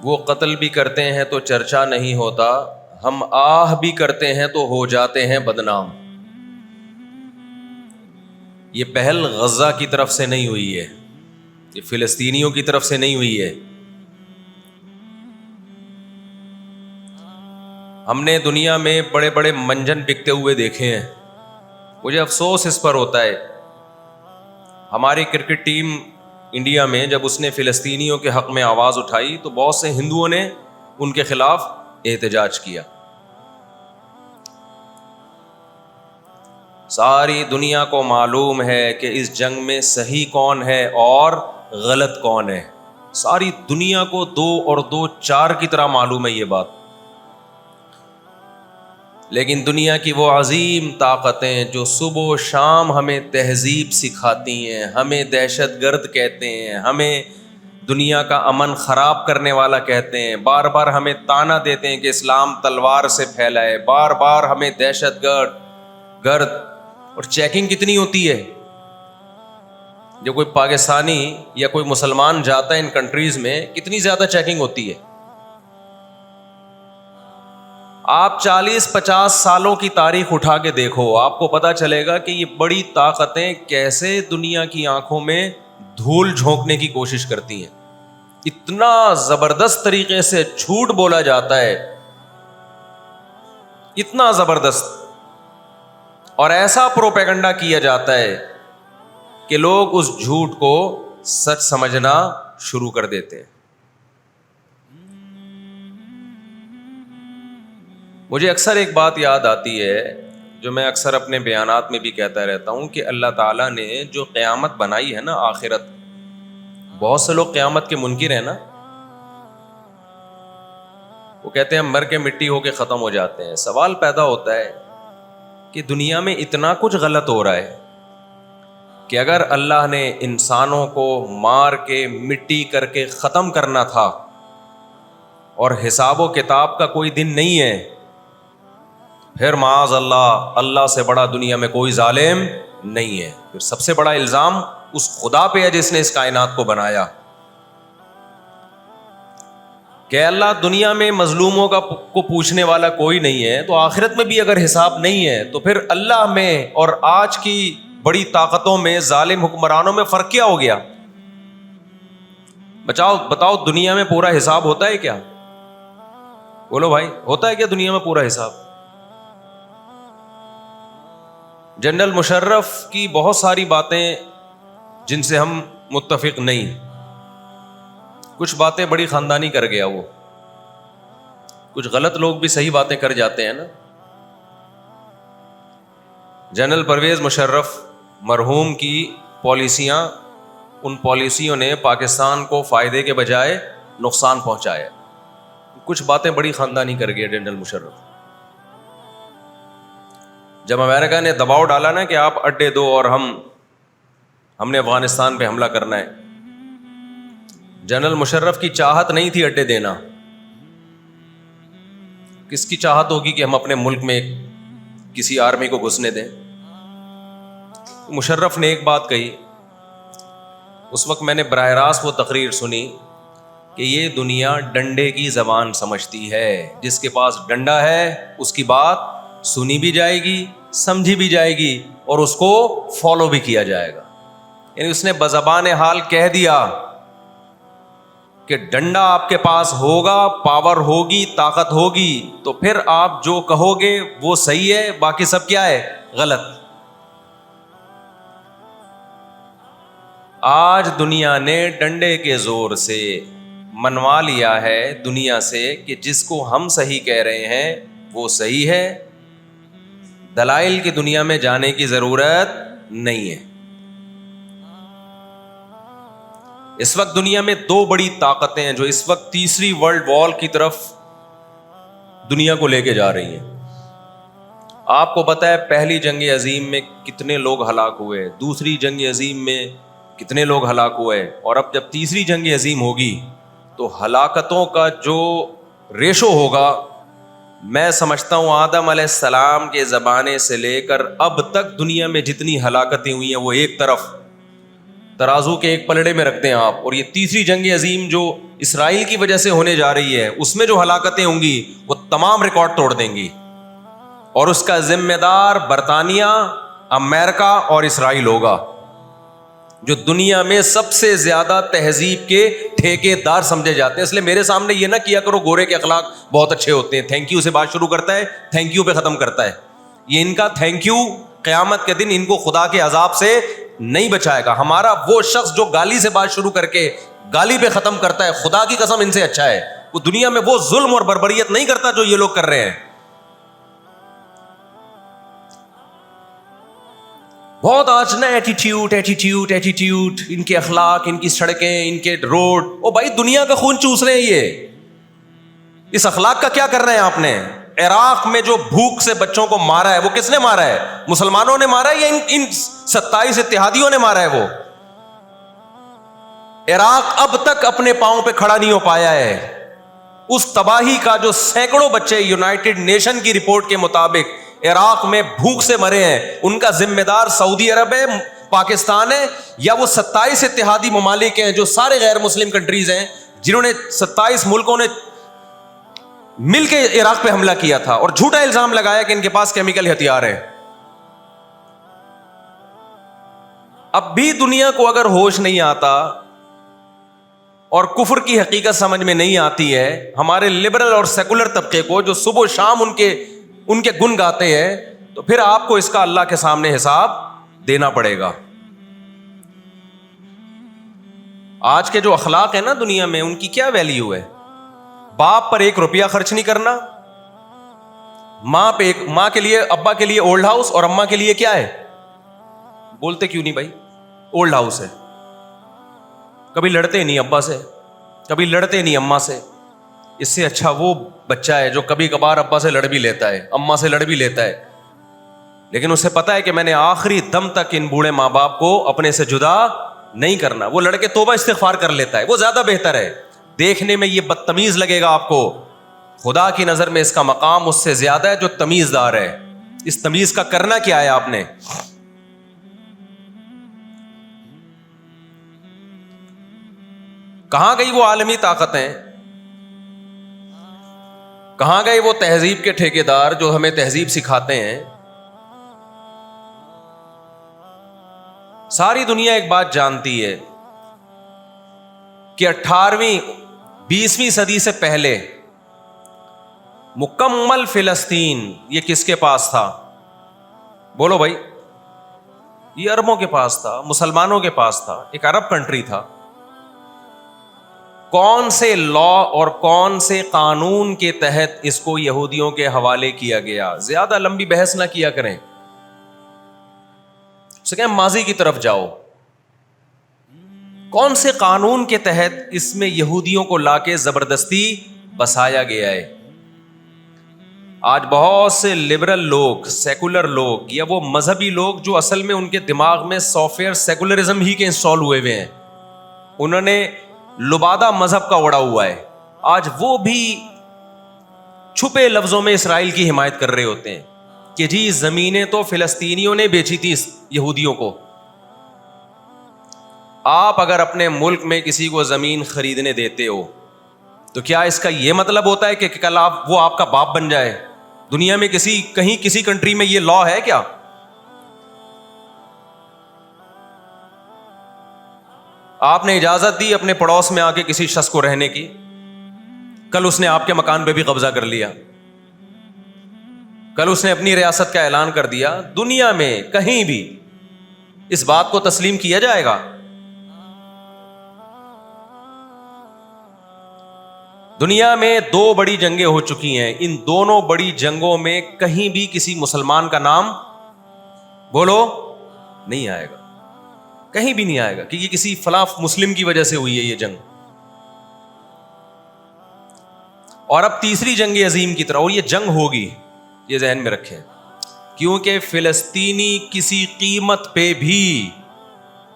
وہ قتل بھی کرتے ہیں تو چرچا نہیں ہوتا، ہم آہ بھی کرتے ہیں تو ہو جاتے ہیں بدنام۔ یہ پہل غزہ کی طرف سے نہیں ہوئی ہے، یہ فلسطینیوں کی طرف سے نہیں ہوئی ہے۔ ہم نے دنیا میں بڑے بڑے منجن بکتے ہوئے دیکھے ہیں، مجھے افسوس اس پر ہوتا ہے۔ ہماری کرکٹ ٹیم انڈیا میں جب اس نے فلسطینیوں کے حق میں آواز اٹھائی تو بہت سے ہندوؤں نے ان کے خلاف احتجاج کیا۔ ساری دنیا کو معلوم ہے کہ اس جنگ میں صحیح کون ہے اور غلط کون ہے، ساری دنیا کو 2 اور 2 4 کی طرح معلوم ہے یہ بات۔ لیکن دنیا کی وہ عظیم طاقتیں جو صبح و شام ہمیں تہذیب سکھاتی ہیں، ہمیں دہشت گرد کہتے ہیں، ہمیں دنیا کا امن خراب کرنے والا کہتے ہیں، بار بار ہمیں طعنہ دیتے ہیں کہ اسلام تلوار سے پھیلا ہے، بار بار ہمیں دہشت گرد اور چیکنگ کتنی ہوتی ہے۔ جو کوئی پاکستانی یا کوئی مسلمان جاتا ہے ان کنٹریز میں، کتنی زیادہ چیکنگ ہوتی ہے۔ آپ 40-50 سالوں کی تاریخ اٹھا کے دیکھو، آپ کو پتا چلے گا کہ یہ بڑی طاقتیں کیسے دنیا کی آنکھوں میں دھول جھونکنے کی کوشش کرتی ہیں۔ اتنا زبردست طریقے سے جھوٹ بولا جاتا ہے، اتنا زبردست، اور ایسا پروپیگنڈا کیا جاتا ہے کہ لوگ اس جھوٹ کو سچ سمجھنا شروع کر دیتے ہیں۔ مجھے اکثر ایک بات یاد آتی ہے جو میں اکثر اپنے بیانات میں بھی کہتا رہتا ہوں کہ اللہ تعالیٰ نے جو قیامت بنائی ہے نا، آخرت، بہت سے لوگ قیامت کے منکر ہیں نا، وہ کہتے ہیں مر کے مٹی ہو کے ختم ہو جاتے ہیں۔ سوال پیدا ہوتا ہے کہ دنیا میں اتنا کچھ غلط ہو رہا ہے کہ اگر اللہ نے انسانوں کو مار کے مٹی کر کے ختم کرنا تھا اور حساب و کتاب کا کوئی دن نہیں ہے، پھر معاذ اللہ سے بڑا دنیا میں کوئی ظالم نہیں ہے۔ پھر سب سے بڑا الزام اس خدا پہ ہے جس نے اس کائنات کو بنایا کہ اللہ دنیا میں مظلوموں کو پوچھنے والا کوئی نہیں ہے، تو آخرت میں بھی اگر حساب نہیں ہے تو پھر اللہ میں اور آج کی بڑی طاقتوں میں، ظالم حکمرانوں میں فرق کیا ہو گیا؟ بتاؤ دنیا میں پورا حساب ہوتا ہے کیا؟ بولو بھائی، ہوتا ہے کیا دنیا میں پورا حساب؟ جنرل مشرف کی بہت ساری باتیں جن سے ہم متفق نہیں، کچھ باتیں بڑی خاندانی کر گیا وہ، کچھ غلط لوگ بھی صحیح باتیں کر جاتے ہیں نا۔ جنرل پرویز مشرف مرحوم کی پالیسیاں، ان پالیسیوں نے پاکستان کو فائدے کے بجائے نقصان پہنچایا۔ کچھ باتیں بڑی خاندانی کر گیا جنرل مشرف۔ جب امریکہ نے دباؤ ڈالا نا کہ آپ اڈے دو اور ہم نے افغانستان پہ حملہ کرنا ہے، جنرل مشرف کی چاہت نہیں تھی اڈے دینا۔ کس کی چاہت ہوگی کہ ہم اپنے ملک میں کسی آرمی کو گھسنے دیں؟ مشرف نے ایک بات کہی، اس وقت میں نے براہ راست وہ تقریر سنی کہ یہ دنیا ڈنڈے کی زبان سمجھتی ہے، جس کے پاس ڈنڈا ہے اس کی بات سنی بھی جائے گی، سمجھی بھی جائے گی، اور اس کو فالو بھی کیا جائے گا۔ یعنی اس نے بزبان حال کہہ دیا کہ ڈنڈا آپ کے پاس ہوگا، پاور ہوگی، طاقت ہوگی، تو پھر آپ جو کہو گے وہ صحیح ہے، باقی سب کیا ہے؟ غلط۔ آج دنیا نے ڈنڈے کے زور سے منوا لیا ہے دنیا سے کہ جس کو ہم صحیح کہہ رہے ہیں وہ صحیح ہے، دلائل کی دنیا میں جانے کی ضرورت نہیں ہے۔ اس وقت دنیا میں 2 بڑی طاقتیں ہیں جو اس وقت تیسری ورلڈ وار کی طرف دنیا کو لے کے جا رہی ہیں۔ آپ کو پتہ ہے پہلی جنگ عظیم میں کتنے لوگ ہلاک ہوئے، دوسری جنگ عظیم میں کتنے لوگ ہلاک ہوئے، اور اب جب تیسری جنگ عظیم ہوگی تو ہلاکتوں کا جو ریشو ہوگا، میں سمجھتا ہوں آدم علیہ السلام کے زمانے سے لے کر اب تک دنیا میں جتنی ہلاکتیں ہوئی ہیں وہ ایک طرف، ترازو کے ایک پلڑے میں رکھتے ہیں آپ, اور یہ تیسری جنگ عظیم جو اسرائیل کی وجہ سے ہونے جا رہی ہے, اس میں جو ہلاکتیں ہوں گی وہ تمام ریکارڈ توڑ دیں گی, اور اس کا ذمہ دار برطانیہ, امریکہ اور اسرائیل ہوگا, جو دنیا میں سب سے زیادہ تہذیب کے ٹھیکے دار سمجھے جاتے ہیں. اس لیے میرے سامنے یہ نہ کیا کرو گورے کے اخلاق بہت اچھے ہوتے ہیں, تھینک یو سے بات شروع کرتا ہے, تھینک یو پہ ختم کرتا ہے. یہ ان کا تھینک یو قیامت کے دن ان کو خدا کے عذاب سے نہیں بچائے گا. ہمارا وہ شخص جو گالی سے بات شروع کر کے گالی پہ ختم کرتا ہے, خدا کی قسم ان سے اچھا ہے. وہ دنیا میں وہ ظلم اور بربریت نہیں کرتا جو یہ لوگ کر رہے ہیں. بہت آج نا ایٹیٹیوڈ, ان کے اخلاق, ان کی سڑکیں, ان کے روڈ. او بھائی دنیا کا خون چوس رہے ہیں یہ, اس اخلاق کا کیا کر رہے ہیں آپ نے؟ عراق میں جو بھوک سے بچوں کو مارا ہے وہ کس نے مارا ہے؟ مسلمانوں نے مارا ہے یا ان 27 اتحادیوں نے مارا ہے؟ وہ عراق اب تک اپنے پاؤں پہ کھڑا نہیں ہو پایا ہے. اس تباہی کا جو سینکڑوں بچے یونائٹڈ نیشن کی رپورٹ کے مطابق عراق میں بھوک سے مرے ہیں, ان کا ذمہ دار سعودی عرب ہے, پاکستان ہے, یا وہ 27 اتحادی ممالک ہیں جو سارے غیر مسلم کنٹریز ہیں جنہوں نے 27 ملکوں نے مل کے عراق پہ حملہ کیا تھا اور جھوٹا الزام لگایا کہ ان کے پاس کیمیکل ہتھیار ہے. اب بھی دنیا کو اگر ہوش نہیں آتا اور کفر کی حقیقت سمجھ میں نہیں آتی ہے, ہمارے لبرل اور سیکولر طبقے کو جو صبح و شام ان کے گن گاتے ہیں, تو پھر آپ کو اس کا اللہ کے سامنے حساب دینا پڑے گا. آج کے جو اخلاق ہیں نا دنیا میں, ان کی کیا ویلیو ہے؟ باپ پر 1 روپیہ خرچ نہیں کرنا, ماں کے لیے, ابا کے لیے اولڈ ہاؤس, اور اماں کے لیے کیا ہے؟ بولتے کیوں نہیں بھائی؟ اولڈ ہاؤس ہے. کبھی لڑتے نہیں ابا سے, کبھی لڑتے نہیں اماں سے. اس سے اچھا وہ بچہ ہے جو کبھی کبھار ابا سے لڑ بھی لیتا ہے, اماں سے لڑ بھی لیتا ہے, لیکن اسے پتا ہے کہ میں نے آخری دم تک ان بوڑھے ماں باپ کو اپنے سے جدا نہیں کرنا. وہ لڑکے توبہ استغفار کر لیتا ہے, وہ زیادہ بہتر ہے. دیکھنے میں یہ بدتمیز لگے گا آپ کو, خدا کی نظر میں اس کا مقام اس سے زیادہ ہے جو تمیز دار ہے. اس تمیز کا کرنا کیا ہے آپ نے؟ کہاں گئی وہ عالمی طاقتیں؟ کہاں گئے وہ تہذیب کے ٹھیکیدار جو ہمیں تہذیب سکھاتے ہیں؟ ساری دنیا ایک بات جانتی ہے کہ 18ویں 20ویں صدی سے پہلے مکمل فلسطین یہ کس کے پاس تھا؟ بولو بھائی. یہ عربوں کے پاس تھا, مسلمانوں کے پاس تھا, ایک عرب کنٹری تھا. کون سے لا اور کون سے قانون کے تحت اس کو یہودیوں کے حوالے کیا گیا؟ زیادہ لمبی بحث نہ کیا کریں, اسے کہیں ماضی کی طرف جاؤ. کون سے قانون کے تحت اس میں یہودیوں کو لا کے زبردستی بسایا گیا ہے؟ آج بہت سے لبرل لوگ, سیکولر لوگ, یا وہ مذہبی لوگ جو اصل میں ان کے دماغ میں سافٹ ویئر سیکولرزم ہی کے انسٹال ہوئے ہوئے ہیں, انہوں نے لبادہ مذہب کا اڑا ہوا ہے, آج وہ بھی چھپے لفظوں میں اسرائیل کی حمایت کر رہے ہوتے ہیں کہ جی زمینیں تو فلسطینیوں نے بیچی تھی یہودیوں کو. آپ اگر اپنے ملک میں کسی کو زمین خریدنے دیتے ہو تو کیا اس کا یہ مطلب ہوتا ہے کہ کل وہ آپ کا باپ بن جائے؟ دنیا میں کسی کنٹری میں یہ لا ہے کیا؟ آپ نے اجازت دی اپنے پڑوس میں آ کے کسی شخص کو رہنے کی, کل اس نے آپ کے مکان پہ بھی قبضہ کر لیا, کل اس نے اپنی ریاست کا اعلان کر دیا. دنیا میں کہیں بھی اس بات کو تسلیم کیا جائے گا؟ دنیا میں 2 بڑی جنگیں ہو چکی ہیں, ان دونوں بڑی جنگوں میں کہیں بھی کسی مسلمان کا نام بولو نہیں آئے گا, کہیں بھی نہیں آئے گا کہ یہ کسی فلاں مسلم کی وجہ سے ہوئی ہے یہ جنگ. اور اب تیسری جنگ عظیم کی طرح, اور یہ جنگ ہوگی, یہ ذہن میں رکھیں, کیونکہ فلسطینی کسی قیمت پہ بھی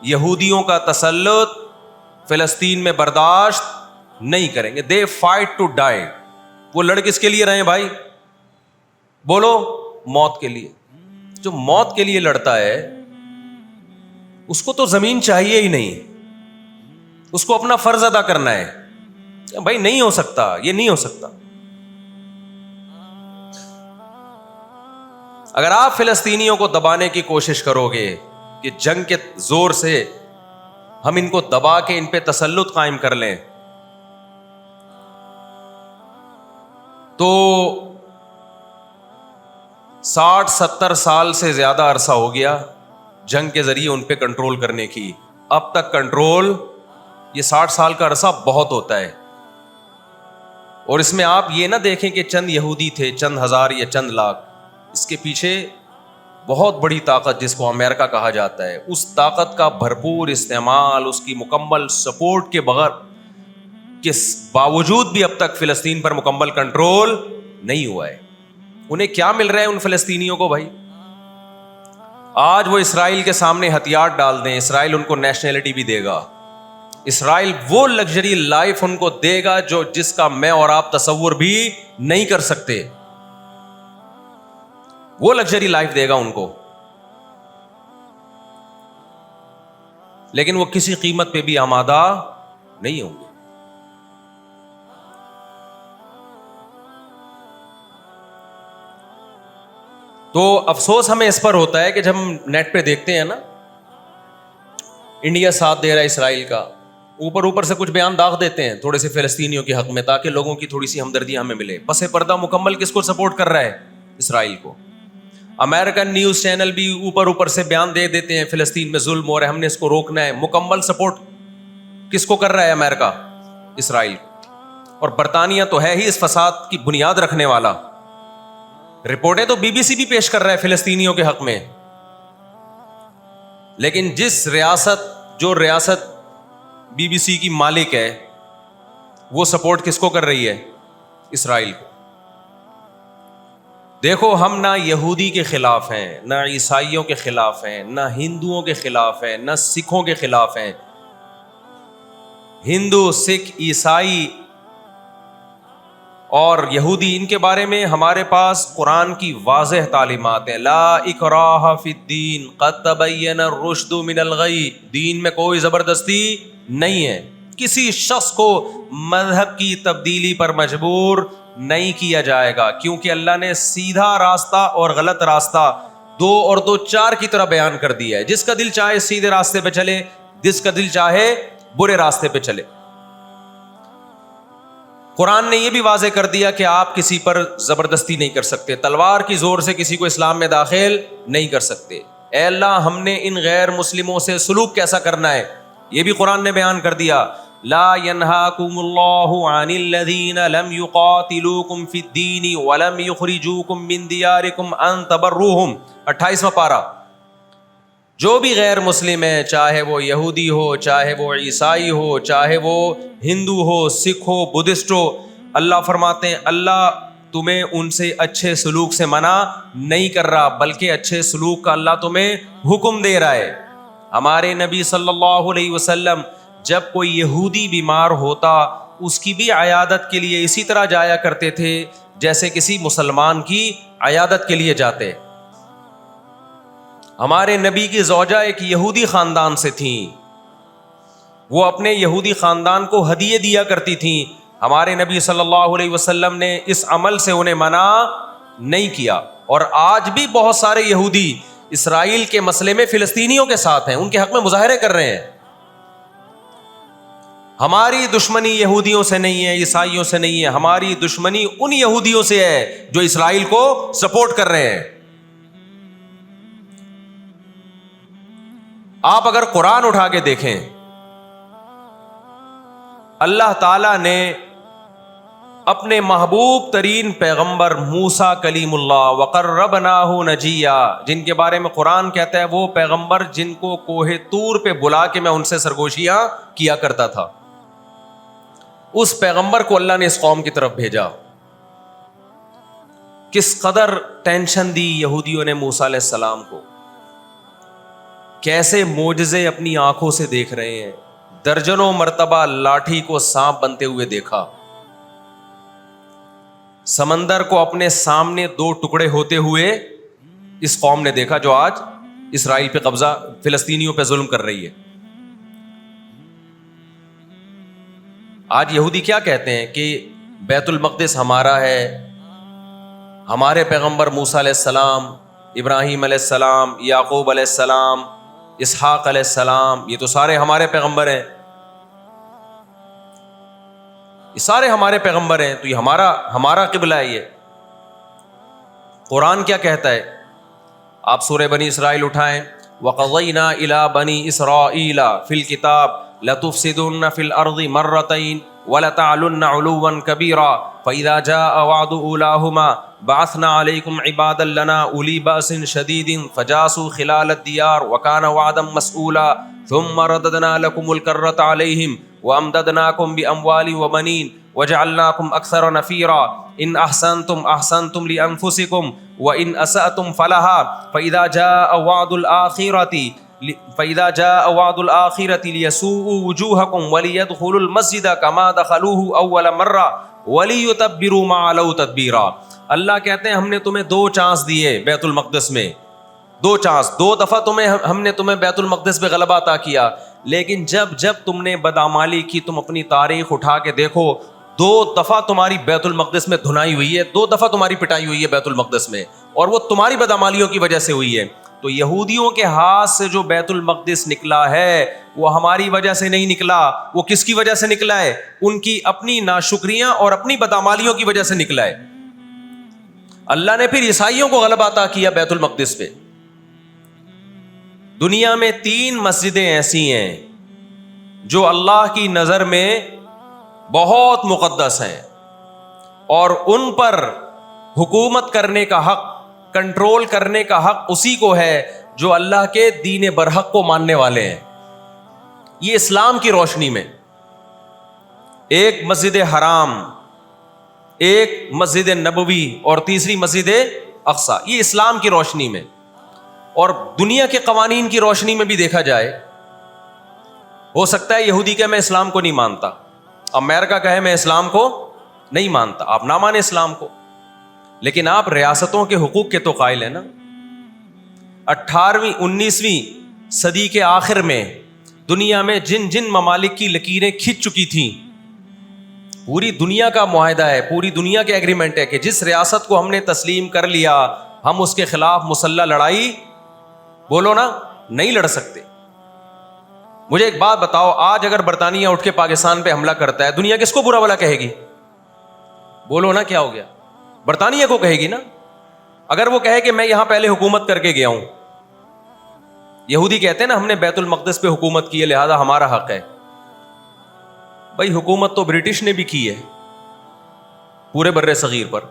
یہودیوں کا تسلط فلسطین میں برداشت نہیں کریں گے. They fight to die. وہ لڑ کس کے لیے رہے ہیں بھائی؟ بولو موت کے لیے. جو موت کے لیے لڑتا ہے اس کو تو زمین چاہیے ہی نہیں, اس کو اپنا فرض ادا کرنا ہے. بھائی نہیں ہو سکتا, یہ نہیں ہو سکتا. اگر آپ فلسطینیوں کو دبانے کی کوشش کرو گے کہ جنگ کے زور سے ہم ان کو دبا کے ان پہ تسلط قائم کر لیں, تو 60-70 سال سے زیادہ عرصہ ہو گیا جنگ کے ذریعے ان پہ کنٹرول کرنے کی. اب تک کنٹرول, یہ 60 سال کا عرصہ بہت ہوتا ہے. اور اس میں آپ یہ نہ دیکھیں کہ چند یہودی تھے, چند ہزار یا چند لاکھ. اس کے پیچھے بہت بڑی طاقت جس کو امریکہ کہا جاتا ہے, اس طاقت کا بھرپور استعمال, اس کی مکمل سپورٹ کے بغیر کے باوجود بھی اب تک فلسطین پر مکمل کنٹرول نہیں ہوا ہے. انہیں کیا مل رہا ہے ان فلسطینیوں کو بھائی؟ آج وہ اسرائیل کے سامنے ہتھیار ڈال دیں, اسرائیل ان کو نیشنلٹی بھی دے گا, اسرائیل وہ لگژری لائف ان کو دے گا جس کا میں اور آپ تصور بھی نہیں کر سکتے. وہ لگژری لائف دے گا ان کو, لیکن وہ کسی قیمت پہ بھی آمادہ نہیں ہوں گے. تو افسوس ہمیں اس پر ہوتا ہے کہ جب ہم نیٹ پہ دیکھتے ہیں نا, انڈیا ساتھ دے رہا ہے اسرائیل کا, اوپر سے کچھ بیان داغ دیتے ہیں تھوڑے سے فلسطینیوں کے حق میں تاکہ لوگوں کی تھوڑی سی ہمدردی ہمیں ملے. پس پردہ مکمل کس کو سپورٹ کر رہا ہے؟ اسرائیل کو. امریکن نیوز چینل بھی اوپر سے بیان دے دیتے ہیں فلسطین میں ظلم ہو رہا ہے, ہم نے اس کو روکنا ہے. مکمل سپورٹ کس کو کر رہا ہے امریکہ؟ اسرائیل. اور برطانیہ تو ہے ہی اس فساد کی بنیاد رکھنے والا. رپورٹیں تو بی بی سی بھی پیش کر رہا ہے فلسطینیوں کے حق میں, لیکن جو ریاست بی بی سی کی مالک ہے وہ سپورٹ کس کو کر رہی ہے؟ اسرائیل کو. دیکھو ہم نہ یہودی کے خلاف ہیں, نہ عیسائیوں کے خلاف ہیں, نہ ہندوؤں کے خلاف ہیں, نہ سکھوں کے خلاف ہیں. ہندو, سکھ, عیسائی اور یہودی, ان کے بارے میں ہمارے پاس قرآن کی واضح تعلیمات ہیں. لا اکراہ فی الدین قد تبین الرشد من الغی. دین میں کوئی زبردستی نہیں ہے, کسی شخص کو مذہب کی تبدیلی پر مجبور نہیں کیا جائے گا, کیونکہ اللہ نے سیدھا راستہ اور غلط راستہ 2 اور 2 4 کی طرح بیان کر دیا ہے. جس کا دل چاہے سیدھے راستے پہ چلے, جس کا دل چاہے برے راستے پہ چلے. قرآن نے یہ بھی واضح کر دیا کہ آپ کسی پر زبردستی نہیں کر سکتے, تلوار کی زور سے کسی کو اسلام میں داخل نہیں کر سکتے. اے اللہ, ہم نے ان غیر مسلموں سے سلوک کیسا کرنا ہے یہ بھی قرآن نے بیان کر دیا. لا ينهاكم الله عن الذين لم يقاتلوكم في الدين ولم يخرجوكم من دياركم ان تبروهم. 28واں پارہ. جو بھی غیر مسلم ہے, چاہے وہ یہودی ہو, چاہے وہ عیسائی ہو, چاہے وہ ہندو ہو, سکھ ہو, بدھسٹ ہو, اللہ فرماتے ہیں اللہ تمہیں ان سے اچھے سلوک سے منع نہیں کر رہا, بلکہ اچھے سلوک کا اللہ تمہیں حکم دے رہا ہے. ہمارے نبی صلی اللہ علیہ وسلم جب کوئی یہودی بیمار ہوتا اس کی بھی عیادت کے لیے اسی طرح جایا کرتے تھے جیسے کسی مسلمان کی عیادت کے لیے جاتے. ہمارے نبی کی زوجہ ایک یہودی خاندان سے تھیں, وہ اپنے یہودی خاندان کو ہدیے دیا کرتی تھیں. ہمارے نبی صلی اللہ علیہ وسلم نے اس عمل سے انہیں منع نہیں کیا. اور آج بھی بہت سارے یہودی اسرائیل کے مسئلے میں فلسطینیوں کے ساتھ ہیں, ان کے حق میں مظاہرے کر رہے ہیں. ہماری دشمنی یہودیوں سے نہیں ہے, عیسائیوں سے نہیں ہے, ہماری دشمنی ان یہودیوں سے ہے جو اسرائیل کو سپورٹ کر رہے ہیں. آپ اگر قرآن اٹھا کے دیکھیں, اللہ تعالی نے اپنے محبوب ترین پیغمبر موسیٰ کلیم اللہ وقربناہ نجیہ, جن کے بارے میں قرآن کہتا ہے وہ پیغمبر جن کو کوہ طور پہ بلا کے میں ان سے سرگوشیاں کیا کرتا تھا, اس پیغمبر کو اللہ نے اس قوم کی طرف بھیجا. کس قدر ٹینشن دی یہودیوں نے موسیٰ علیہ السلام کو, کیسے معجزے اپنی آنکھوں سے دیکھ رہے ہیں. درجنوں مرتبہ لاٹھی کو سانپ بنتے ہوئے دیکھا, سمندر کو اپنے سامنے 2 ٹکڑے ہوتے ہوئے اس قوم نے دیکھا جو آج اسرائیل پہ قبضہ، فلسطینیوں پہ ظلم کر رہی ہے. آج یہودی کیا کہتے ہیں کہ بیت المقدس ہمارا ہے، ہمارے پیغمبر موسیٰ علیہ السلام، ابراہیم علیہ السلام، یعقوب علیہ السلام، اسحاق علیہ السلام، یہ تو سارے ہمارے پیغمبر ہیں، یہ سارے ہمارے پیغمبر ہیں، تو یہ ہمارا قبلہ ہے. یہ قرآن کیا کہتا ہے؟ آپ سورہ بنی اسرائیل اٹھائیں. وَقَضَيْنَا إِلَىٰ بَنِي إِسْرَائِيلَ فِي الْكِتَابِ لَتُفْسِدُنَّ فِي الْأَرْضِ مَرَّتَيْنِ وَلَتَعْلُنَّ عُلُوًّا كَبِيرًا فَإِذَا جَاءَ وَعْدُ أُولَاهُمَا بَعَثْنَا عَلَيْكُمْ عِبَادًا لَنَا أُولِي بَأْسٍ شَدِيدٍ فَجَاسُوا خِلَالَ الدِّيَارِ وَكَانَ وَعْدًا مَسْئُولًا ثُمَّ رَدَدْنَا لَكُمُ الْكَرَّةَ عَلَيْهِمْ وَأَمْدَدْنَاكُمْ بِأَمْوَالٍ وَبَنِينَ وَجَعَلْنَاكُمْ أَكْثَرَ نَفِيرًا إِنْ أَحْسَنْتُمْ أَحْسَنْتُمْ لِأَنفُسِكُمْ وَإِنْ أَسَأْتُمْ فَلَهَا فَإِذَا جَاءَ وَعْدُ الْآخِرَةِ لِيَسُوءُوا وُجُوهَكُمْ وَلِيَدْخُلُوا الْمَسْجِدَ كَمَا دَخَلُوهُ أَوَّلَ مَرَّةٍ وَلِيُتَبِّرُوا مَا عَلَوْا تَتْبِيرًا. اللہ کہتے ہیں ہم نے تمہیں 2 چانس دیے بیت المقدس میں، 2 چانس، 2 دفعہ ہم نے تمہیں بیت المقدس پہ غلبہ عطا کیا، لیکن جب تم نے بدعمالی کی، تم اپنی تاریخ اٹھا کے دیکھو، 2 دفعہ تمہاری بیت المقدس میں دھنائی ہوئی ہے، 2 دفعہ تمہاری پٹائی ہوئی ہے بیت المقدس میں، اور وہ تمہاری بدعمالیوں کی وجہ سے ہوئی ہے. تو یہودیوں کے ہاتھ سے جو بیت المقدس نکلا ہے وہ ہماری وجہ سے نہیں نکلا، وہ کس کی وجہ سے نکلا ہے؟ ان کی اپنی ناشکریاں اور اپنی بدعمالیوں کی وجہ سے نکلا ہے. اللہ نے پھر عیسائیوں کو غلبہ عطا کیا بیت المقدس پہ. دنیا میں 3 مسجدیں ایسی ہیں جو اللہ کی نظر میں بہت مقدس ہیں، اور ان پر حکومت کرنے کا حق، کنٹرول کرنے کا حق اسی کو ہے جو اللہ کے دین برحق کو ماننے والے ہیں. یہ اسلام کی روشنی میں، ایک مسجد حرام، ایک مسجد نبوی اور تیسری مسجد اقصی، یہ اسلام کی روشنی میں. اور دنیا کے قوانین کی روشنی میں بھی دیکھا جائے، ہو سکتا ہے یہودی کہ میں اسلام کو نہیں مانتا، امریکہ کہے میں اسلام کو نہیں مانتا، آپ نہ مانیں اسلام کو، لیکن آپ ریاستوں کے حقوق کے تو قائل ہیں نا. 18ویں 19ویں صدی کے آخر میں دنیا میں جن ممالک کی لکیریں کھنچ چکی تھیں، پوری دنیا کا معاہدہ ہے، پوری دنیا کے ایگریمنٹ ہے کہ جس ریاست کو ہم نے تسلیم کر لیا ہم اس کے خلاف مسلح لڑائی، بولو نا، نہیں لڑ سکتے. مجھے ایک بات بتاؤ، آج اگر برطانیہ اٹھ کے پاکستان پہ حملہ کرتا ہے، دنیا کس کو برا بھلا کہے گی؟ بولو نا، کیا ہو گیا؟ برطانیہ کو کہے گی نا. اگر وہ کہے کہ میں یہاں پہلے حکومت کر کے گیا ہوں، یہودی کہتے ہیں نا ہم نے بیت المقدس پہ حکومت کی ہے لہذا ہمارا حق ہے. بھائی حکومت تو برٹش نے بھی کی ہے پورے بر صغیر پر،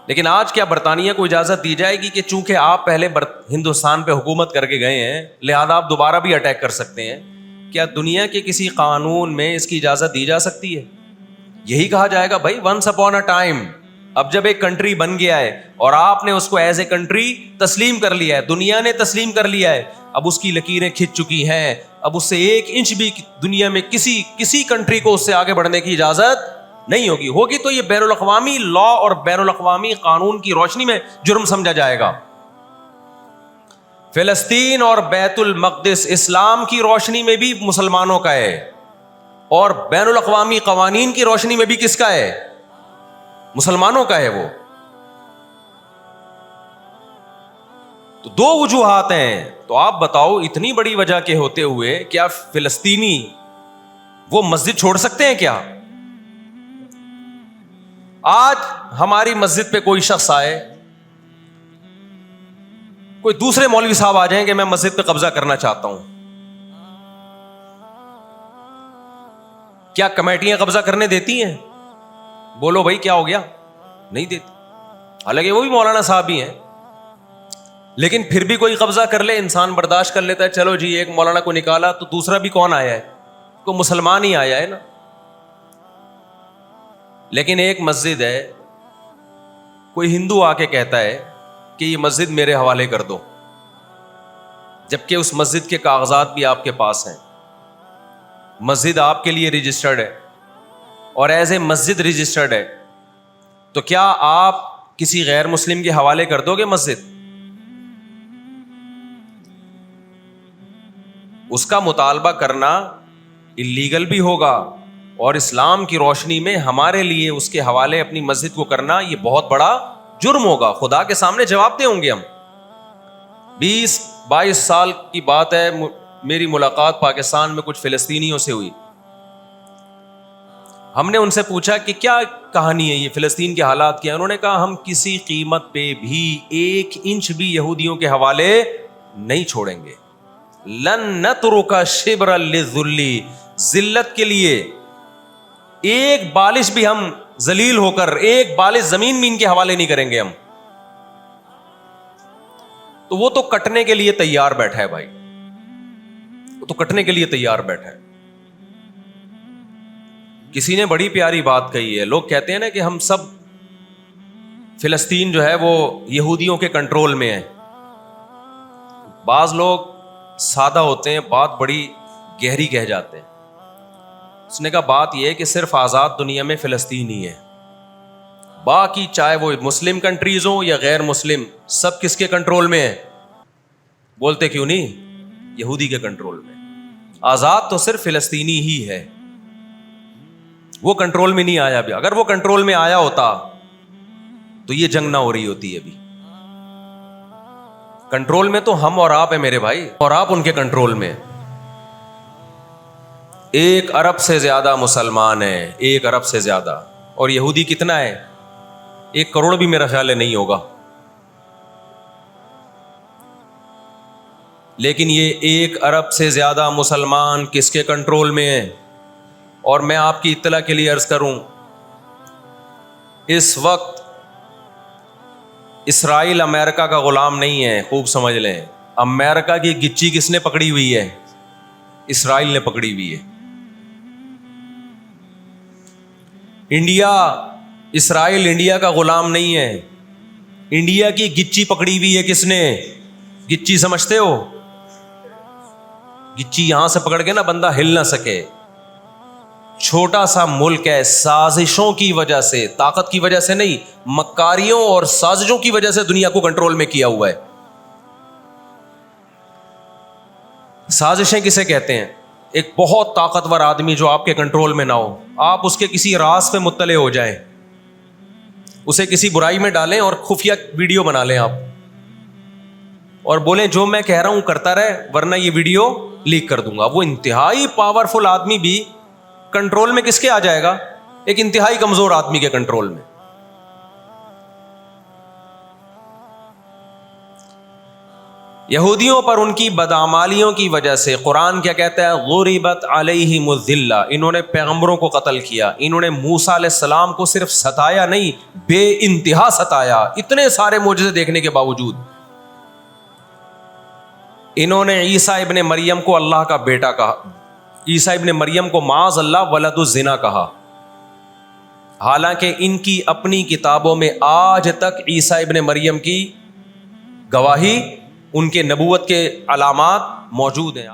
لیکن آج کیا برطانیہ کو اجازت دی جائے گی کہ چونکہ آپ پہلے ہندوستان پہ حکومت کر کے گئے ہیں لہذا آپ دوبارہ بھی اٹیک کر سکتے ہیں؟ کیا دنیا کے کسی قانون میں اس کی اجازت دی جا سکتی ہے؟ یہی کہا جائے گا بھائی ونس اپون اے ٹائم، اب جب ایک کنٹری بن گیا ہے اور آپ نے اس کو ایز اے کنٹری تسلیم کر لیا ہے، دنیا نے تسلیم کر لیا ہے، اب اس کی لکیریں کھنچ چکی ہیں، اب اس سے 1 انچ بھی دنیا میں کسی کنٹری کو اس سے آگے بڑھنے کی اجازت نہیں ہوگی تو یہ بین الاقوامی لا اور بین الاقوامی قانون کی روشنی میں جرم سمجھا جائے گا. فلسطین اور بیت المقدس اسلام کی روشنی میں بھی مسلمانوں کا ہے، اور بین الاقوامی قوانین کی روشنی میں بھی کس کا ہے؟ مسلمانوں کا ہے. وہ تو 2 وجوہات ہیں. تو آپ بتاؤ اتنی بڑی وجہ کے ہوتے ہوئے کیا فلسطینی وہ مسجد چھوڑ سکتے ہیں کیا؟ آج ہماری مسجد پہ کوئی شخص آئے، کوئی دوسرے مولوی صاحب آ جائیں کہ میں مسجد پہ قبضہ کرنا چاہتا ہوں، کیا کمیٹیاں قبضہ کرنے دیتی ہیں؟ بولو بھائی کیا ہو گیا؟ نہیں دیتی. حالانکہ وہ بھی مولانا صاحب ہی ہیں، لیکن پھر بھی کوئی قبضہ کر لے انسان برداشت کر لیتا ہے. چلو جی ایک مولانا کو نکالا تو دوسرا بھی کون آیا ہے؟ کوئی مسلمان ہی آیا ہے نا. لیکن ایک مسجد ہے، کوئی ہندو آ کے کہتا ہے کہ یہ مسجد میرے حوالے کر دو، جبکہ اس مسجد کے کاغذات بھی آپ کے پاس ہیں، مسجد آپ کے لیے رجسٹرڈ ہے اور ایز اے مسجد رجسٹرڈ ہے، تو کیا آپ کسی غیر مسلم کے حوالے کر دو گے مسجد؟ اس کا مطالبہ کرنا اللیگل بھی ہوگا، اور اسلام کی روشنی میں ہمارے لیے اس کے حوالے اپنی مسجد کو کرنا یہ بہت بڑا جرم ہوگا، خدا کے سامنے جواب دے ہوں گے ہم۔ 20-22 سال کی بات ہے، میری ملاقات پاکستان میں کچھ فلسطینیوں سے ہوئی۔ ہم نے ان سے پوچھا کہ کیا کہانی ہے یہ، فلسطین کے حالات کیا ہیں؟ انہوں نے کہا ہم کسی قیمت پہ بھی 1 انچ بھی یہودیوں کے حوالے نہیں چھوڑیں گے۔ لن نترک شبرا للذل، ذلت کے لیے ایک بالش بھی ہم ذلیل ہو کر ایک بالش زمین بھی ان کے حوالے نہیں کریں گے ہم۔ تو وہ تو کٹنے کے لیے تیار بیٹھا ہے بھائی، وہ تو کٹنے کے لیے تیار بیٹھا ہے۔ کسی نے بڑی پیاری بات کہی ہے، لوگ کہتے ہیں نا کہ ہم سب فلسطین جو ہے وہ یہودیوں کے کنٹرول میں ہے۔ بعض لوگ سادہ ہوتے ہیں، بات بڑی گہری کہہ جاتے ہیں۔ اس نے کہا بات یہ ہے کہ صرف آزاد دنیا میں فلسطین ہی ہے، باقی چاہے وہ مسلم کنٹریز ہوں یا غیر مسلم، سب کس کے کنٹرول میں ہے؟ بولتے کیوں نہیں؟ یہودی کے کنٹرول میں۔ آزاد تو صرف فلسطینی ہی ہے، وہ کنٹرول میں نہیں آیا ابھی۔ اگر وہ کنٹرول میں آیا ہوتا تو یہ جنگ نہ ہو رہی ہوتی ابھی۔ کنٹرول میں تو ہم اور آپ ہیں میرے بھائی، اور آپ ان کے کنٹرول میں۔ 1 ارب سے زیادہ مسلمان ہیں، 1 ارب سے زیادہ، اور یہودی کتنا ہے؟ 1 کروڑ بھی میرا خیال ہے نہیں ہوگا۔ لیکن یہ 1 ارب سے زیادہ مسلمان کس کے کنٹرول میں ہیں؟ اور میں آپ کی اطلاع کے لیے عرض کروں، اس وقت اسرائیل امریکہ کا غلام نہیں ہے، خوب سمجھ لیں۔ امریکہ کی گچی کس نے پکڑی ہوئی ہے؟ اسرائیل نے پکڑی ہوئی ہے۔ انڈیا، اسرائیل انڈیا کا غلام نہیں ہے، انڈیا کی گچی پکڑی ہوئی ہے کس نے؟ گچی سمجھتے ہو؟ گچی یہاں سے پکڑ کے نا بندہ ہل نہ سکے۔ چھوٹا سا ملک ہے، سازشوں کی وجہ سے، طاقت کی وجہ سے نہیں، مکاریوں اور سازشوں کی وجہ سے دنیا کو کنٹرول میں کیا ہوا ہے۔ سازشیں کسے کہتے ہیں؟ ایک بہت طاقتور آدمی جو آپ کے کنٹرول میں نہ ہو، آپ اس کے کسی راز پہ مطلع ہو جائیں، اسے کسی برائی میں ڈالیں اور خفیہ ویڈیو بنا لیں آپ، اور بولیں جو میں کہہ رہا ہوں کرتا رہے ورنہ یہ ویڈیو لیک کر دوں گا۔ وہ انتہائی پاورفل آدمی بھی کنٹرول میں کس کے آ جائے گا؟ ایک انتہائی کمزور آدمی کے کنٹرول میں۔ یہودیوں پر ان کی بدعمالیوں کی وجہ سے قرآن کیا کہتا ہے؟ غربت علیہم الذلہ، انہوں نے پیغمبروں کو قتل کیا، انہوں نے موسیٰ علیہ السلام کو صرف ستایا نہیں، بے انتہا ستایا، اتنے سارے معجزے دیکھنے کے باوجود۔ انہوں نے عیسیٰ ابن مریم کو اللہ کا بیٹا کہا، عیسیٰ ابن مریم کو معاذ اللہ ولد الزنا کہا، حالانکہ ان کی اپنی کتابوں میں آج تک عیسیٰ ابن مریم کی گواہی، ان کے نبوت کے علامات موجود ہیں۔